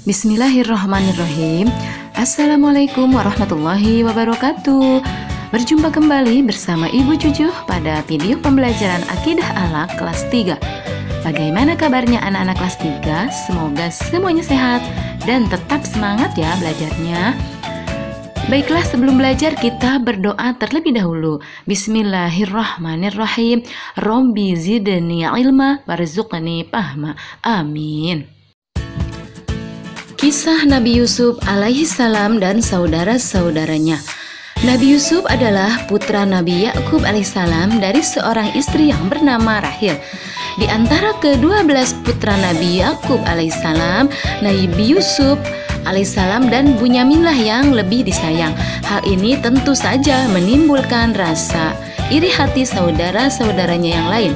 Bismillahirrahmanirrahim. Assalamualaikum warahmatullahi wabarakatuh. Berjumpa kembali bersama Ibu Cucuh pada video pembelajaran Akidah Akhlak kelas 3. Bagaimana kabarnya anak-anak kelas 3? Semoga semuanya sehat dan tetap semangat ya belajarnya. Baiklah, sebelum belajar kita berdoa terlebih dahulu. Bismillahirrahmanirrahim. Robbi zidni ilma warzuqni fahma. Amin. Kisah Nabi Yusuf alaihi salam dan saudara-saudaranya. Nabi Yusuf adalah putra Nabi Yakub alaihissalam dari seorang istri yang bernama Rahil. Di antara ke-12 putra Nabi Yakub alaihissalam, Nabi Yusuf alaihissalam dan Bunyaminlah yang lebih disayang. Hal ini tentu saja menimbulkan rasa iri hati saudara-saudaranya yang lain.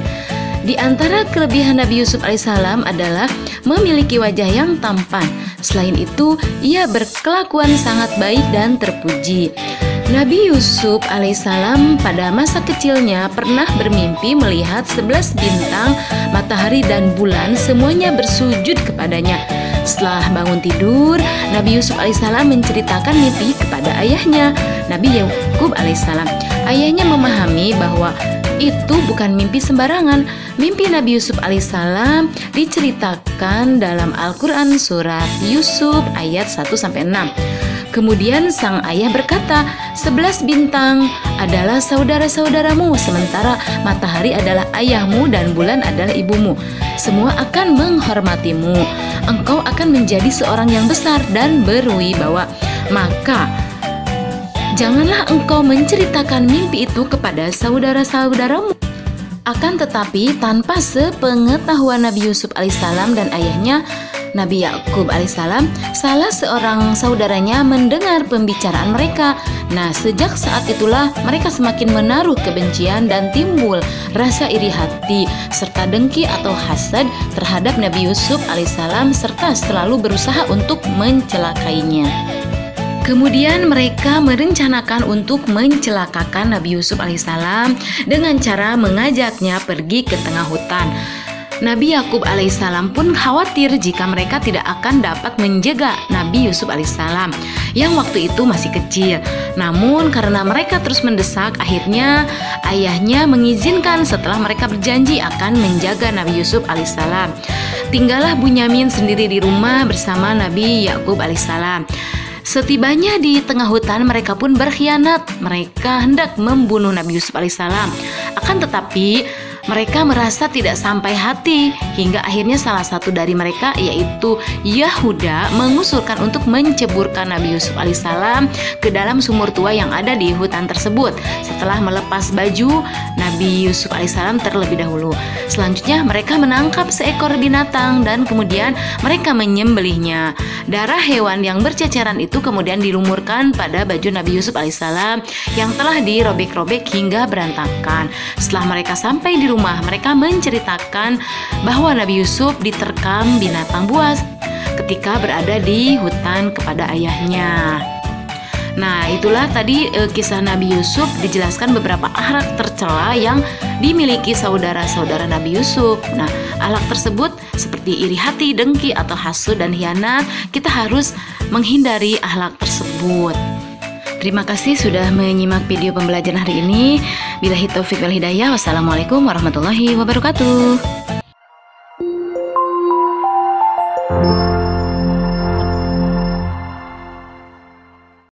Di antara kelebihan Nabi Yusuf alaihissalam adalah memiliki wajah yang tampan. Selain itu, ia berkelakuan sangat baik dan terpuji. Nabi Yusuf alaihissalam pada masa kecilnya pernah bermimpi melihat 11 bintang, matahari dan bulan semuanya bersujud kepadanya. Setelah bangun tidur, Nabi Yusuf alaihissalam menceritakan mimpi kepada ayahnya, Nabi Yakub alaihissalam. Ayahnya memahami bahwa itu bukan mimpi sembarangan. Mimpi Nabi Yusuf alaihissalam diceritakan dalam Al-Quran surat Yusuf ayat 1-6. Kemudian sang ayah berkata, 11 bintang adalah saudara-saudaramu, sementara matahari adalah ayahmu dan bulan adalah ibumu. Semua akan menghormatimu. Engkau akan menjadi seorang yang besar dan berwibawa. Maka janganlah engkau menceritakan mimpi itu kepada saudara-saudaramu. Akan tetapi tanpa sepengetahuan Nabi Yusuf alaihissalam dan ayahnya Nabi Yakub alaihissalam, salah seorang saudaranya mendengar pembicaraan mereka. Nah, sejak saat itulah mereka semakin menaruh kebencian dan timbul rasa iri hati serta dengki atau hasad terhadap Nabi Yusuf alaihissalam serta selalu berusaha untuk mencelakainya. Kemudian mereka merencanakan untuk mencelakakan Nabi Yusuf alaihissalam dengan cara mengajaknya pergi ke tengah hutan. Nabi Yakub alaihissalam pun khawatir jika mereka tidak akan dapat menjaga Nabi Yusuf alaihissalam yang waktu itu masih kecil. Namun karena mereka terus mendesak, akhirnya ayahnya mengizinkan setelah mereka berjanji akan menjaga Nabi Yusuf alaihissalam. Tinggallah Bunyamin sendiri di rumah bersama Nabi Yakub alaihissalam. Setibanya di tengah hutan, mereka pun berkhianat. Mereka hendak membunuh Nabi Yusuf alaihissalam. Akan tetapi mereka merasa tidak sampai hati hingga akhirnya salah satu dari mereka, yaitu Yahuda, mengusulkan untuk menceburkan Nabi Yusuf alaihissalam ke dalam sumur tua yang ada di hutan tersebut. Setelah melepas baju Nabi Yusuf alaihissalam terlebih dahulu, selanjutnya mereka menangkap seekor binatang dan kemudian mereka menyembelihnya. Darah hewan yang berceceran itu kemudian dilumurkan pada baju Nabi Yusuf alaihissalam yang telah dirobek-robek hingga berantakan. Setelah mereka sampai di rumah, mereka menceritakan bahwa Nabi Yusuf diterkam binatang buas ketika berada di hutan kepada ayahnya. Nah, itulah tadi kisah Nabi Yusuf, dijelaskan beberapa akhlak tercela yang dimiliki saudara-saudara Nabi Yusuf. Nah, akhlak tersebut seperti iri hati, dengki atau hasud dan khianat. Kita harus menghindari akhlak tersebut. Terima kasih sudah menyimak video pembelajaran hari ini. Billahi taufiq wal hidayah. Wassalamualaikum warahmatullahi wabarakatuh.